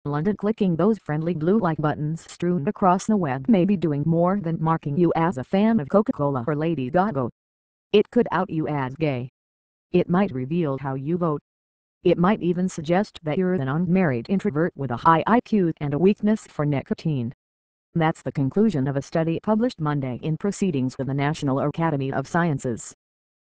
London. Clicking those friendly blue like buttons strewn across the web may be doing more than marking you as a fan of Coca-Cola or Lady Gaga. It could out you as gay. It might reveal how you vote. It might even suggest that you're an unmarried introvert with a high IQ and a weakness for nicotine. That's the conclusion of a study published Monday in Proceedings with the National Academy of Sciences.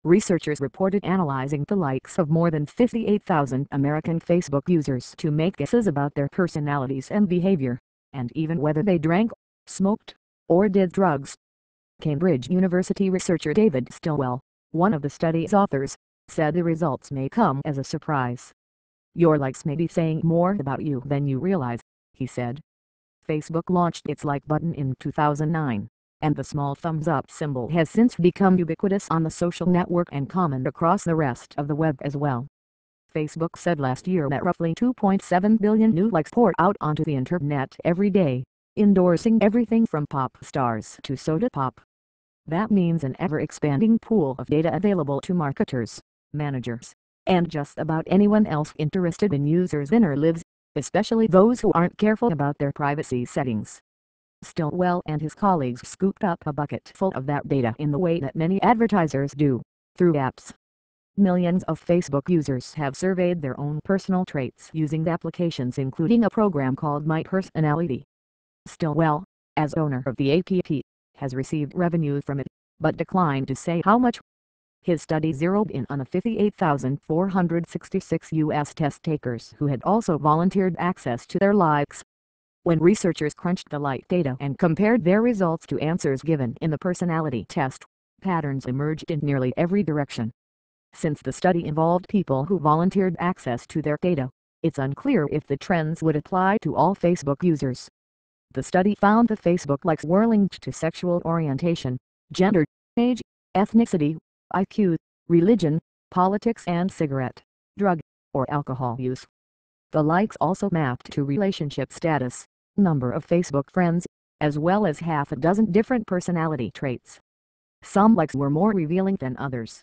Researchers reported analyzing the likes of more than 58,000 American Facebook users to make guesses about their personalities and behavior, and even whether they drank, smoked, or did drugs. Cambridge University researcher David Stilwell, one of the study's authors, said the results may come as a surprise. Your likes may be saying more about you than you realize, he said. Facebook launched its like button in 2009, and the small thumbs up symbol has since become ubiquitous on the social network and common across the rest of the web as well. Facebook said last year that roughly 2.7 billion new likes pour out onto the internet every day, endorsing everything from pop stars to soda pop. That means an ever-expanding pool of data available to marketers, managers, and just about anyone else interested in users' inner lives, especially those who aren't careful about their privacy settings. Stilwell and his colleagues scooped up a bucket full of that data in the way that many advertisers do, through apps. Millions of Facebook users have surveyed their own personal traits using applications including a program called My Personality. Stilwell, as owner of the app, has received revenue from it, but declined to say how much. His study zeroed in on 58,466 U.S. test takers who had also volunteered access to their likes. When researchers crunched the like data and compared their results to answers given in the personality test, patterns emerged in nearly every direction. Since the study involved people who volunteered access to their data, it's unclear if the trends would apply to all Facebook users. The study found the Facebook likes were linked to sexual orientation, gender, age, ethnicity, IQ, religion, politics and cigarette, drug, or alcohol use. The likes also mapped to relationship status, number of Facebook friends, as well as half a dozen different personality traits. Some likes were more revealing than others.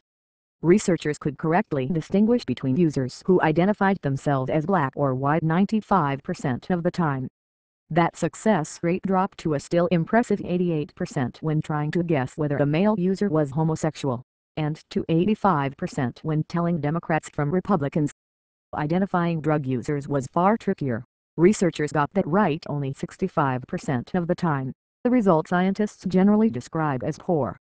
Researchers could correctly distinguish between users who identified themselves as black or white 95% of the time. That success rate dropped to a still impressive 88% when trying to guess whether a male user was homosexual, and to 85% when telling Democrats from Republicans. Identifying drug users was far trickier. Researchers got that right only 65% of the time, the result scientists generally describe as poor.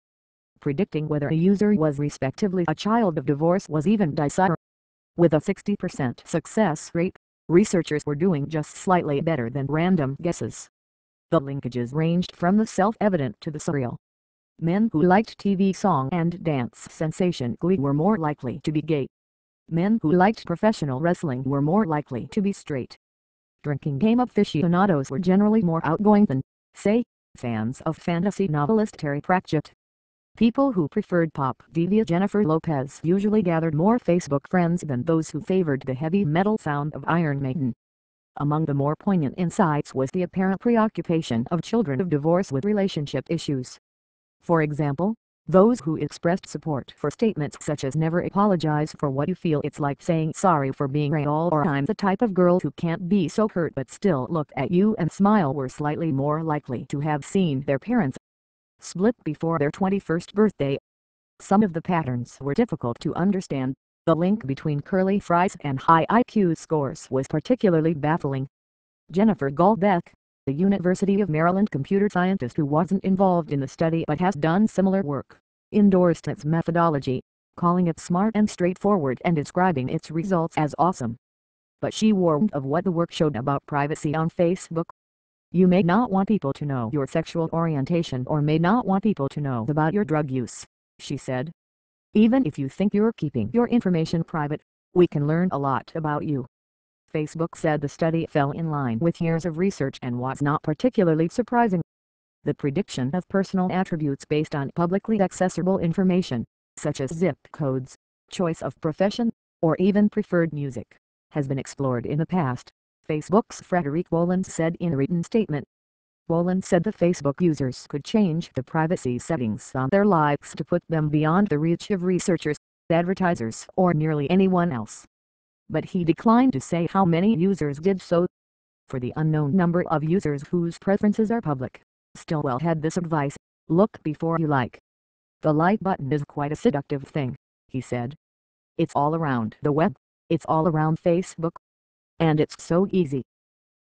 Predicting whether a user was respectively a child of divorce was even dicier. With a 60% success rate, researchers were doing just slightly better than random guesses. The linkages ranged from the self-evident to the surreal. Men who liked TV song and dance sensation Glee were more likely to be gay. Men who liked professional wrestling were more likely to be straight. Drinking game aficionados were generally more outgoing than, say, fans of fantasy novelist Terry Pratchett. People who preferred pop diva Jennifer Lopez usually gathered more Facebook friends than those who favored the heavy metal sound of Iron Maiden. Among the more poignant insights was the apparent preoccupation of children of divorce with relationship issues. For example, those who expressed support for statements such as never apologize for what you feel, it's like saying sorry for being right, or I'm the type of girl who can't be so hurt but still look at you and smile were slightly more likely to have seen their parents split before their 21st birthday. Some of the patterns were difficult to understand. The link between curly fries and high IQ scores was particularly baffling. Jennifer Goldbeck, the University of Maryland computer scientist who wasn't involved in the study but has done similar work, endorsed its methodology, calling it smart and straightforward and describing its results as awesome. But she warned of what the work showed about privacy on Facebook. You may not want people to know your sexual orientation or may not want people to know about your drug use, she said. Even if you think you're keeping your information private, we can learn a lot about you. Facebook said the study fell in line with years of research and was not particularly surprising. The prediction of personal attributes based on publicly accessible information, such as zip codes, choice of profession, or even preferred music, has been explored in the past, Facebook's Frederic Wolin said in a written statement. Wolin said the Facebook users could change the privacy settings on their likes to put them beyond the reach of researchers, advertisers, or nearly anyone else. But he declined to say how many users did so. For the unknown number of users whose preferences are public, Stillwell had this advice: look before you like. The like button is quite a seductive thing, he said. It's all around the web, it's all around Facebook. And it's so easy.